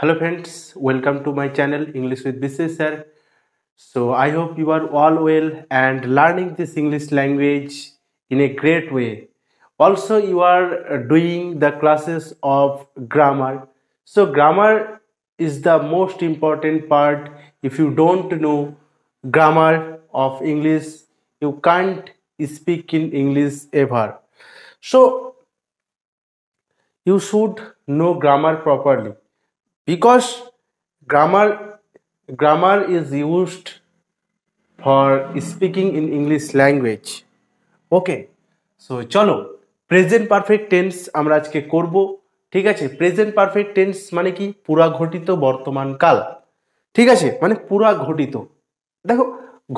Hello friends, welcome to my channel English with BC sir. So I hope you are all well and learning this English language in a great way. Also you are doing the classes of grammar. So grammar is the most important part. If you don't know grammar of English, you can't speak in English ever. So you should know grammar properly because grammar grammar is used for speaking in English language. Okay, so চলো present perfect tense আমরা আজকে করব। ঠিক আছে, present perfect tense মানে কি? পুরা ঘটিত বর্তমান কাল। ঠিক আছে, মানে পুরা ঘটিত। দেখো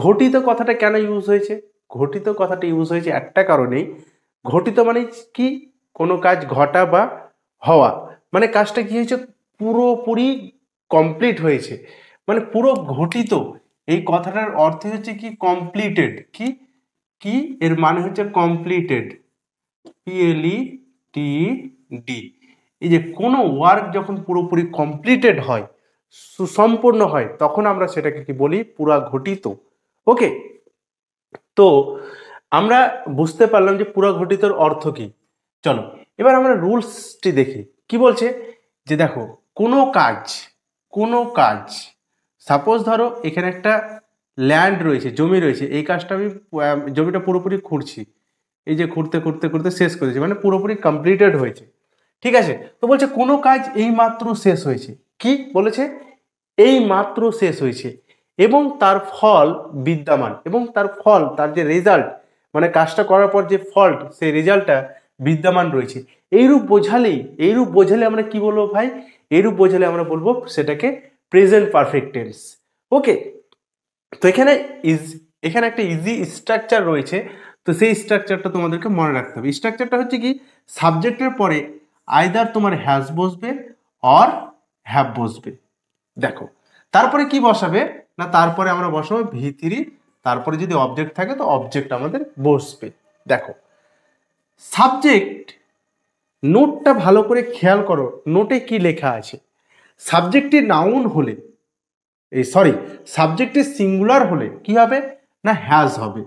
ঘটিত কথাটা কেন ইউজ হয়েছে? ঘটিত কথাটা ইউজ হয়েছে একটা কারণেই। ঘটিত মানে কি? কোনো কাজ ঘটা বা হওয়া, মানে কাজটা কি হয়েছে? পুরোপুরি কমপ্লিট হয়েছে, মানে পুরো ঘটিত। এই কথাটার অর্থ হচ্ছে কি? কমপ্লিটেড। কি কি এর মানে হচ্ছে কমপ্লিটেড, PLETD। এই যে কোনো ওয়ার্ক যখন পুরোপুরি কমপ্লিটেড হয়, সুসম্পূর্ণ হয়, তখন আমরা সেটাকে কি বলি? পুরা ঘটিত। ওকে, তো আমরা বুঝতে পারলাম যে পুরা ঘটিতর অর্থ কি। চলো এবার আমরা রুলসটি দেখি কি বলছে। যে দেখো কোনো কাজ সাপোজ ধরো এখানে একটা ল্যান্ড রয়েছে, জমি রয়েছে, এই কাজটা আমি জমিটা পুরোপুরি খুঁড়ছি। এই যে খুঁড়তে খুঁড়তে খুঁড়তে শেষ করেছি, মানে পুরোপুরি কমপ্লিটেড হয়েছে। ঠিক আছে, তো বলছে কোনো কাজ এই মাত্র শেষ হয়েছে। কি বলেছে? এই মাত্র শেষ হয়েছে এবং তার ফল বিদ্যমান, এবং তার ফল, তার যে রেজাল্ট, মানে কাজটা করার পর যে ফল, সেই রেজাল্টটা বিদ্যমান রয়েছে। এইরূপ বোঝালে আমরা কি বলবো ভাই? এইরূপ বোঝালে আমরা বলবো সেটাকে প্রেজেন্ট পারফেক্ট টেন্স। ওকে, তো এখানে একটা ইজি স্ট্রাকচার রয়েছে, তো সেই স্ট্রাকচারটা তোমাদেরকে মনে রাখতে হবে। স্ট্রাকচারটা হচ্ছে কি? সাবজেক্টের পরে আইদার তোমার হ্যাজ বসবে অর হ্যাভ বসবে। দেখো তারপরে কি বসাবে না, তারপরে আমরা বসাবো V3, তারপরে যদি অবজেক্ট থাকে তো অবজেক্ট আমাদের বসবে। দেখো সাবজেক্ট, নোটটা ভালো করে খেয়াল করো, নোটে কি লেখা আছে। সাবজেক্টটি নাউন হলে, সাবজেক্টটি সিঙ্গুলার হলে কি হবে না? হ্যাজ হবে।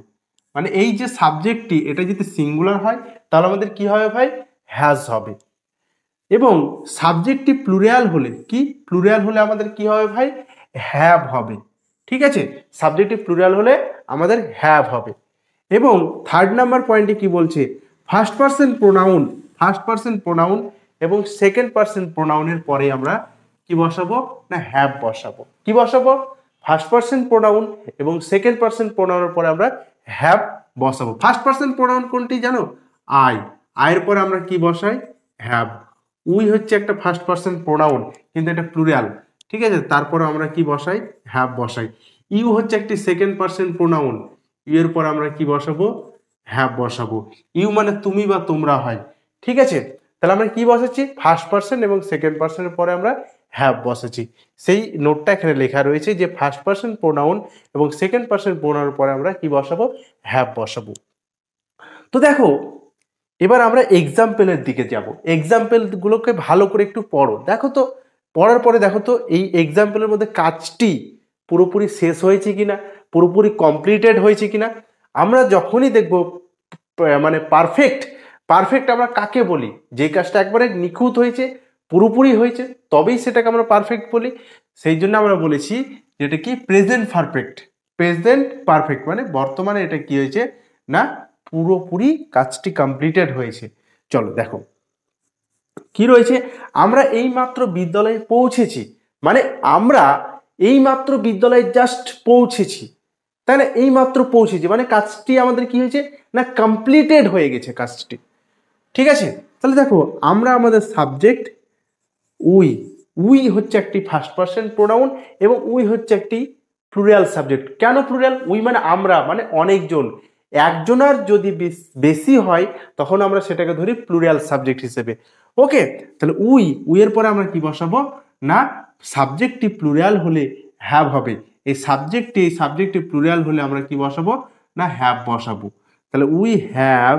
মানে এই যে সাবজেক্টটি, এটা যদি সিঙ্গুলার হয় তাহলে আমাদের কি হবে ভাই? হ্যাজ হবে। এবং সাবজেক্টটি প্লুরাল হলে কি? প্লুরাল হলে আমাদের কি হবে ভাই? হ্যাভ হবে। ঠিক আছে, সাবজেক্টটি প্লুরাল হলে আমাদের হ্যাভ হবে। এবং থার্ড নাম্বার পয়েন্টে কি বলছে? ফার্স্ট পারসন প্রোনাউন এবং সেকেন্ড পারসন প্রোনাউনের পরে আমরা কি বসাবো না? হ্যাভ বসাবো। কি বসাবো? ফার্স্ট পারসন প্রোনাউন এবং সেকেন্ড পারসন প্রোনাউনের পরে আমরা হ্যাভ বসাবো। ফার্স্ট পারসন প্রোনাউন কোনটি জানো? আয়ের পরে আমরা কি বসাই? হ্যাভ। উই হচ্ছে একটা ফার্স্ট পারসন প্রোনাউন, কিন্তু এটা প্লুরাল। ঠিক আছে, তারপরে আমরা কি বসাই? হ্যাভ বসাই। ইউ হচ্ছে একটি সেকেন্ড পারসন প্রোনাউন, ইউ এর পর আমরা কি বসাবো? হ্যাভ বসাবো। ইউ মানে তুমি বা তোমরা হয়। ঠিক আছে, তাহলে আমরা কি বসাচ্ছি? ফার্স্ট পারসন এবং সেকেন্ড পারসনের পরে আমরা হ্যাভ বসাচ্ছি। সেই নোটটা এখানে লেখা রয়েছে যে ফার্স্ট পারসন প্রোনাউন এবং সেকেন্ড পারসন প্রোনাউনের পরে আমরা কি বসাবো? হ্যাভ বসাবো। তো দেখো এবার আমরা এক্সাম্পলের দিকে যাব। এক্সাম্পলগুলোকে ভালো করে একটু পড়ো। দেখো তো, পড়ার পরে দেখো তো এই এক্সাম্পলের মধ্যে কাজটি পুরোপুরি শেষ হয়েছে কিনা, পুরোপুরি কমপ্লিটেড হয়েছে কিনা। আমরা যখনই দেখব মানে পারফেক্ট আমরা কাকে বলি? যে কাজটা একবারে নিখুঁত হয়েছে, পুরোপুরি হয়েছে, তবেই সেটাকে আমরা পারফেক্ট বলি। সেই জন্য আমরা বলেছি যেটা কি? প্রেজেন্ট পারফেক্ট মানে বর্তমানে এটা কি হয়েছে না? পুরোপুরি কাজটি কমপ্লিটেড হয়েছে। চলো দেখো কি রয়েছে। আমরা এইমাত্র বিদ্যালয়ে পৌঁছেছি, মানে আমরা এইমাত্র বিদ্যালয়ে জাস্ট পৌঁছেছি, তাই না? এইমাত্র পৌঁছেছি মানে কাজটি আমাদের কি হয়েছে না? কমপ্লিটেড হয়ে গেছে কাজটি। ঠিক আছে, তাহলে দেখো আমরা আমাদের সাবজেক্ট উই হচ্ছে একটি ফার্স্ট পারসন প্রোনাউন এবং উই হচ্ছে একটি প্লুরাল সাবজেক্ট। কেন প্লুরাল? উই মানে আমরা, মানে অনেকজন। একজনের যদি বেশি হয় তখন আমরা সেটাকে ধরি প্লুরাল সাবজেক্ট হিসেবে। ওকে, তাহলে উই এর পরে আমরা কি বসাবো না? সাবজেক্টটি প্লুরাল হলে হ্যাভ হবে। এই সাবজেক্টটি প্লুরাল হলে আমরা কি বসাবো না? হ্যাভ বসাবো। তাহলে উই হ্যাভ।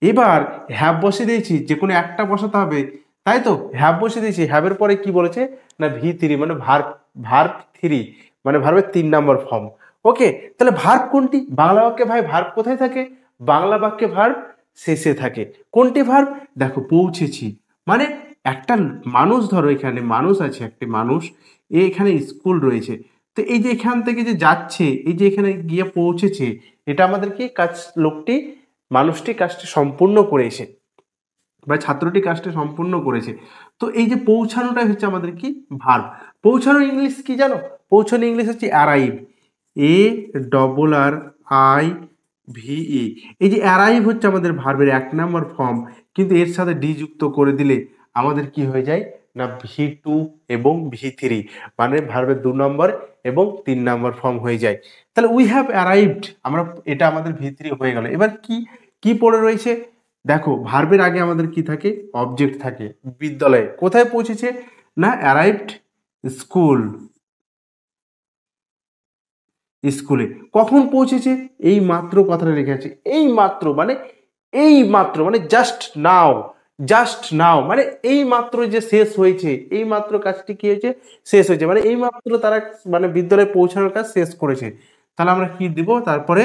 এবার হ্যাভ বসিয়ে দিয়েছি, যে কোনো একটা বসাতে হবে, তাই তো হ্যাভ বসে দিয়েছি, হ্যাভের পরে কি বলেছে না V3 মানে ভার্ব 3 মানে ভার্বের 3 নম্বর ফর্ম। ওকে, তাহলে ভার্ব কোনটি? বাংলা বাক্যে ভাই ভার্ব কোথায় থাকে? বাংলা বাক্যে ভার্ব শেষে থাকে। কোনটি ভার্ব? দেখো পৌঁছেছি মানে একটা মানুষ, ধরো এখানে মানুষ আছে, একটি মানুষ, এখানে স্কুল রয়েছে, তো এই যে এখান থেকে যে যাচ্ছে, এই যে এখানে গিয়ে পৌঁছেছে, এটা আমাদের কি কাজ, লোকটি মানুষটি কাজটি সম্পূর্ণ করেছে বা ছাত্রটি কাজটি সম্পূর্ণ করেছে। তো এই যে পৌঁছানোটা হচ্ছে আমাদের কি ভার্ব। পৌঁছানোর ইংলিশ কি জানো? পৌঁছানোর ইংলিশ হচ্ছে অ্যারাইভ, ARRIVE। এই যে অ্যারাইভ হচ্ছে আমাদের ভার্বের 1 নম্বর ফর্ম, কিন্তু এর সাথে ডি যুক্ত করে দিলে আমাদের কি হয়ে যায় না V2 এবং V3 মানে ভার্বের 2 নম্বর এবং 3 নম্বর ফর্ম হয়ে যায়। তাহলে উই হ্যাভ অ্যারাইভড, আমরা এটা আমাদের V3 হয়ে গেল। এবার কি কি পড়ে রয়েছে দেখো, ভার্বের আগে আমাদের কি থাকে? অবজেক্ট থাকে। বিদ্যালয়ে কোথায় পৌঁছেছে না অ্যারাইভড স্কুল, স্কুলে কখন পৌঁছেছে? এই মাত্র কথাটা লেখা আছে, এই মাত্র মানে জাস্ট নাও, জাস্ট নাও মানে এই মাত্র যে শেষ হয়েছে, এই মাত্র কাজটি কি হয়েছে? শেষ হয়েছে, মানে এই মাত্র তারা মানে বিদ্যালয়ে পৌঁছানোর কাজ শেষ করেছে। তাহলে আমরা কি দিব তারপরে?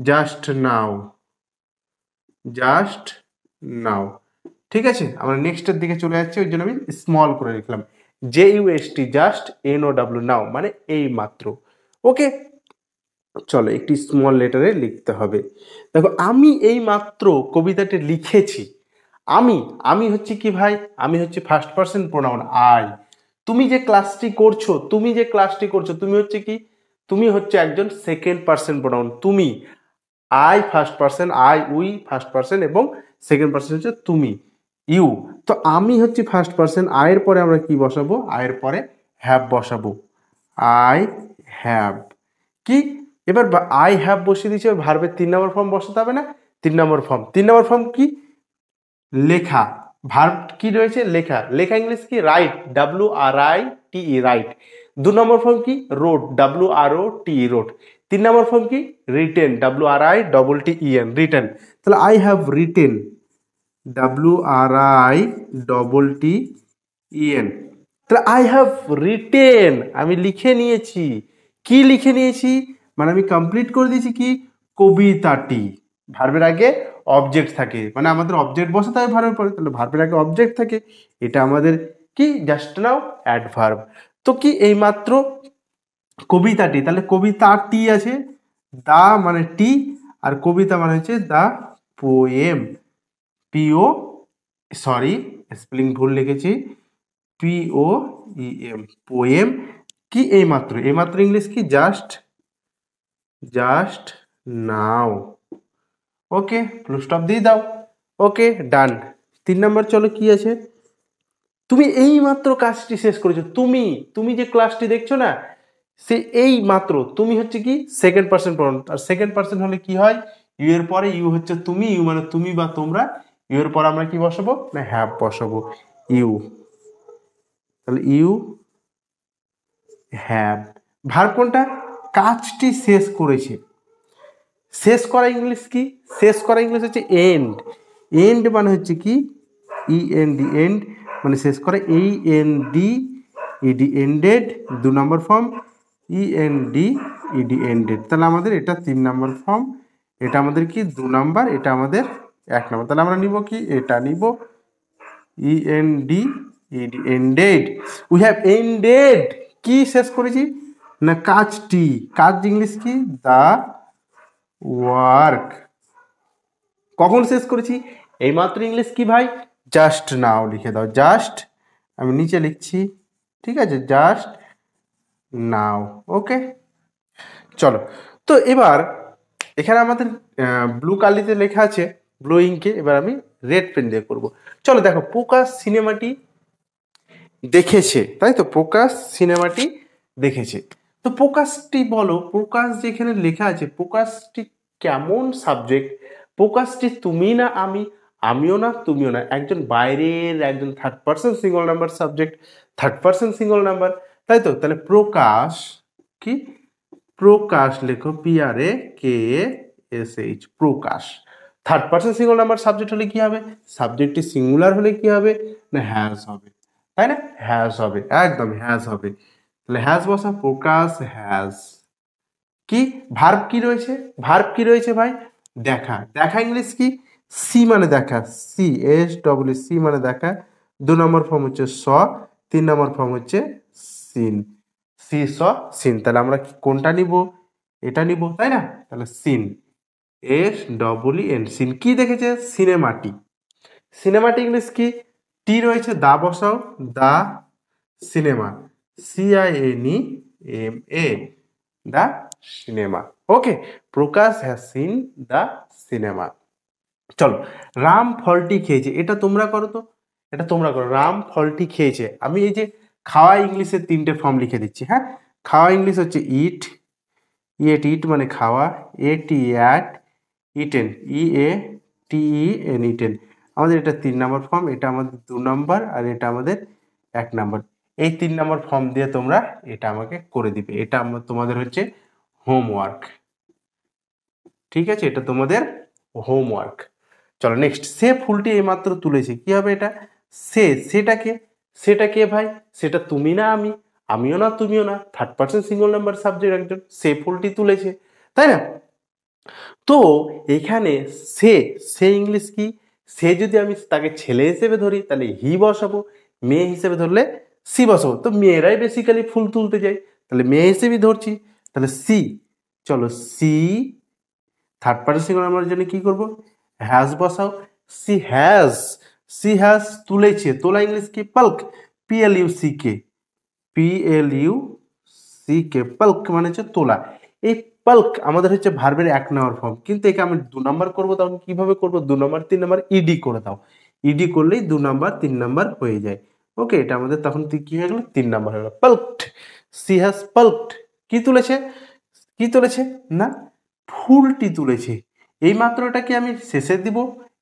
Just now, just now. ঠিক আছে, আমরা নেক্সটের দিকে চলে যাচ্ছি, ওই জন্য আমি স্মল করে লিখলাম JUST, জাস্ট NOW, নাও মানে এই মাত্র। ওকে, চলো একটি স্মল লেটারে লিখতে হবে। দেখো আমি এই মাত্র কবিতাটি লিখেছি। আমি আমি হচ্ছে কি ভাই? আমি হচ্ছে ফার্স্ট পারসন প্রোনাউন আই। তুমি যে ক্লাসটি করছো, তুমি হচ্ছে কি? তুমি হচ্ছে একজন সেকেন্ড পারসন প্রোনাউন তুমি। I first person, we first person এবং সেকেন্ড পারসন হচ্ছে তুমি, ইউ। তো আমি হচ্ছে ফার্স্ট পারসন, আয়ের পরে আমরা কি বসাবো? আয়ের পরে হ্যাভ বসাবো, আই হ্যাভ। কি এবার আই হ্যাভ বসিয়ে দিয়েছি, এবার ভার্বের 3 নম্বর ফর্ম বসাতে হবে না? 3 নম্বর ফর্ম কি? লেখা। ভার্ব কি রয়েছে? লেখা। লেখা ইংলিশ কি? Right, WRITE, right. 2 নম্বর ফর্ম কি? রোট, WROTE, রোট। 3 নম্বর ফর্ম কি? Written, WRITTEN, written. তাহলে আই হ্যাভ রিটেন, WRITTEN। তাহলে আই হ্যাভ রিটেন, আমি লিখে নিয়েছি। কি লিখে নিয়েছি? মানে আমি কমপ্লিট করে দিয়েছি কি? কবিতাটি। ভার্বের আগে অবজেক্ট থাকে, মানে আমাদের অবজেক্ট বসাতে হবে ভার্বের পরে, তাহলে ভার্বের আগে অবজেক্ট থাকে, এটা আমাদের কি? Just now adverb. তো কি এই মাত্র কবিতাটি, তাহলে কবিতাটি আছে, দা মানে টি, আর কবিতা মানে হচ্ছে দা পোয়েম, PO, সরি স্পেলিং ভুল লিখেছি, POEM, পোয়েম। কি এই মাত্র ইংলিশ কি? Just now. ওকে, ফুল স্টপ দিয়ে দাও। ওকে, ডান। 3 নম্বর চলো কি আছে? তুমি এই মাত্র কাজটি শেষ করেছো। তুমি যে ক্লাসটি দেখছো না, সে এই মাত্র, তুমি হচ্ছে কি? সেকেন্ড পারসন প্রনাউন, আর সেকেন্ড পারসন হলে কি হয়? ইউ এর পরে ইউ হচ্ছে তুমি, ইউ মানে তুমি বা তোমরা, ইউ এর পরে আমরা কি বসাবো না হ্যাভ বসাবো, ইউ। তাহলে ইউ হ্যাভ। ভার্ব কোনটা? কাজটি শেষ করেছে। শেষ করা ইংলিশ কি? শেষ করা ইংলিশ হচ্ছে এন্ড। এন্ড মানে হচ্ছে কি? END, এন্ড মানে শেষ করা, ENDED, এন্ডেড। 2 নম্বর ফর্ম ENDED, এন্ডেড। তাহলে আমাদের এটা 3 নম্বর ফর্ম, এটা আমাদের কি? 2 নাম্বার, এটা আমাদের 1 নম্বর। তাহলে আমরা নিব কি? এটা নিব ENDED, ended. We have ended, কি শেষ করেছি না কাজটি। কাজ ইংলিশ কি? The work. কখন শেষ করেছি? এইমাত্র ইংলিশ কি ভাই? জাস্ট নাও লিখে দাও, জাস্ট, আমি নিচে লিখছি, ঠিক আছে, জাস্ট নাও। ওকে, চলো। তো এবার এখানে আমাদের ব্লু কালিতে লেখা আছে, ব্লু ইঙ্কে, এবার আমি রেড পেন দিয়ে করব। চলো দেখো, প্রকাশ সিনেমাটি দেখেছে, তাই তো? প্রকাশ সিনেমাটি দেখেছে। তো প্রকাশটি বলো, প্রকাশ যেখানে লেখা আছে, প্রকাশটি কেমন সাবজেক্ট? প্রকাশটি তুমি না আমি, আমিও না তুমিও না, একজন বাইরের, একজন third person singular number subject, third person singular number, তাই তো? তাহলে প্রকাশ কি? প্রকাশ লেখো, PRAKSH, Prakash. Third person singular number subject হলে কি হবে? সাবজেক্টটি সিঙ্গুলার হলে কি হবে না হ্যাজ হবে, তাই না? হ্যাজ হবে, একদম হ্যাজ হবে। তাহলে হ্যাজ বসা, প্রকাশ হ্যাজ। কি ভার্ব কি রয়েছে? ভার্ব কি রয়েছে ভাই? দেখা। দেখা ইংলিশ কি? সি মানে দেখা, সি এস ডব্লিউ সি মানে দেখা। 2 নম্বর ফর্ম হচ্ছে স, 3 নম্বর ফর্ম হচ্ছে সিন। See saw seen. তাহলে আমরা কোনটা নিব? এটা নিব, তাই না? তাহলে seen, S W N, seen. কি দেখেছে? সিনেমাটি। সিনেমাটি ইংলিশ কি? টি রয়েছে, দা বসাও, the cinema, C I N E M A, the cinema. Okay, Prakash has seen the cinema. চলো, রাম ফলটি খেয়েছে, এটা তোমরা করো তো, এটা তোমরা করো। রাম ফলটি খেয়েছে। আমি এই যে খাওয়া ইংলিশের 3টে ফর্ম লিখে দিচ্ছি, হ্যাঁ। খাওয়া ইংলিশ হচ্ছে ইট, ইট মানে খাওয়া, এটি অ্যাট, ইটেন, ইএটিইএন, ইটেন। আমাদের এটা 3 নম্বর ফর্ম, এটা আমাদের 2 নম্বর, আর এটা আমাদের 1 নম্বর। এই 3 নম্বর ফর্ম দিয়ে তোমরা এটা আমাকে করে দিবে। এটা তোমাদের হচ্ছে হোমওয়ার্ক, ঠিক আছে? এটা তোমাদের হোমওয়ার্ক। চলো নেক্সট, সে ফুলটি এইমাত্র তুলেছে। কি হবে এটা? সেটাকে, সেটা কে ভাই? সেটা তুমি না আমি, আমিও না তুমিও না, third person singular number subject একজন। সে ফুলটি তুলেছে, তাই না? তো এখানে সে, সে ইংলিশ কি? সে যদি আমি তাকে ছেলে হিসেবে ধরি তাহলে হি বসাবো, মেয়ে হিসেবে ধরলে সি বসাবো। তো মেয়েরাই বেসিক্যালি ফুল তুলতে যায়, তাহলে মেয়ে হিসেবেই ধরছি। তাহলে সি, চলো সি, থার্ড পার্সন সিঙ্গুলার নাম্বারের জন্য কি করব? হ্যাজ বসাও। সি হ্যাজ, সি হ্যাজ তুলেছে। তোলা ইংলিশ কি? পাল্ক, PLUCK, PLUCK, পাল্ক মানে হচ্ছে তোলা। এই পাল্ক আমাদের হচ্ছে ভার্বের 1 নম্বর ফর্ম, কিন্তু একে আমি 2 নাম্বার করবো। তখন কিভাবে করবো? 2 নম্বর 3 নম্বর ইডি করে দাও। ইডি করলেই 2 নাম্বার 3 নাম্বার হয়ে যায়। ওকে, এটা আমাদের তখন কি হয়ে গেল? 3 নাম্বার হয়ে গেল। পাল্কড, সি হ্যাজ পাল্কড। কি তুলেছে? কি তুলেছে? না ফুলটি তুলেছে। এই মাত্রটাকে আমি শেষে দিব,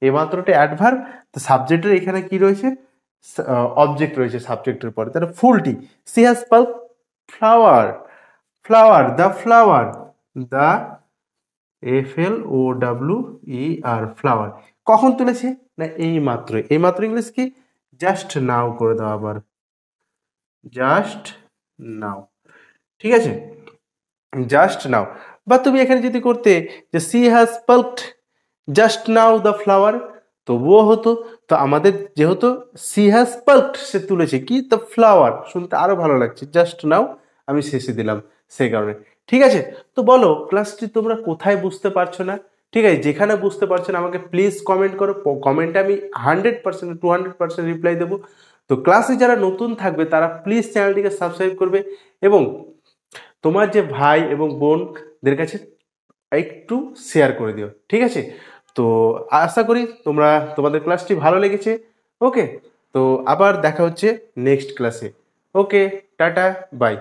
এই মাত্রটা অ্যাডভার্ব। তো সাবজেক্টের এখানে কি রয়েছে? অবজেক্ট রয়েছে সাবজেক্টের পরে। তাহলে ফুলটি, she has pluck flower, flower, the flower, the FLOWER, flower. কখন তুলেছে? না এই মাত্র। এই মাত্র ইংলিশ কি? জাস্ট নাও করে দাও আবার, জাস্ট নাও, ঠিক আছে? Just now. বা তুমি এখানে যদি করতে যে she has plucked just now the flower, তবুও হতো। তো আমাদের যেহেতু সি হ্যাজ পাল্কড, সে তুলেছে কি? The flower. শুনতে আরো ভালো লাগছে, জাস্ট নাও আমি শেষে দিলাম সেই কারণে। ঠিক আছে? তো বলো ক্লাসটি তোমরা কোথায় বুঝতে পারছো না? ঠিক আছে, যেখানে বুঝতে পারছো না আমাকে প্লিজ কমেন্ট করো। কমেন্টে আমি 100% 200% রিপ্লাই দেবো। তো ক্লাসে যারা নতুন থাকবে তারা প্লিজ চ্যানেলটিকে সাবস্ক্রাইব করবে, এবং তোমার যে ভাই এবং বোনদের কাছে একটু শেয়ার করে দিও, ঠিক আছে? তো আশা করি তোমাদের ক্লাসটি ভালো লেগেছে। ওকে, তো আবার দেখা হচ্ছে নেক্সট ক্লাসে। ওকে, টাটা, বাই।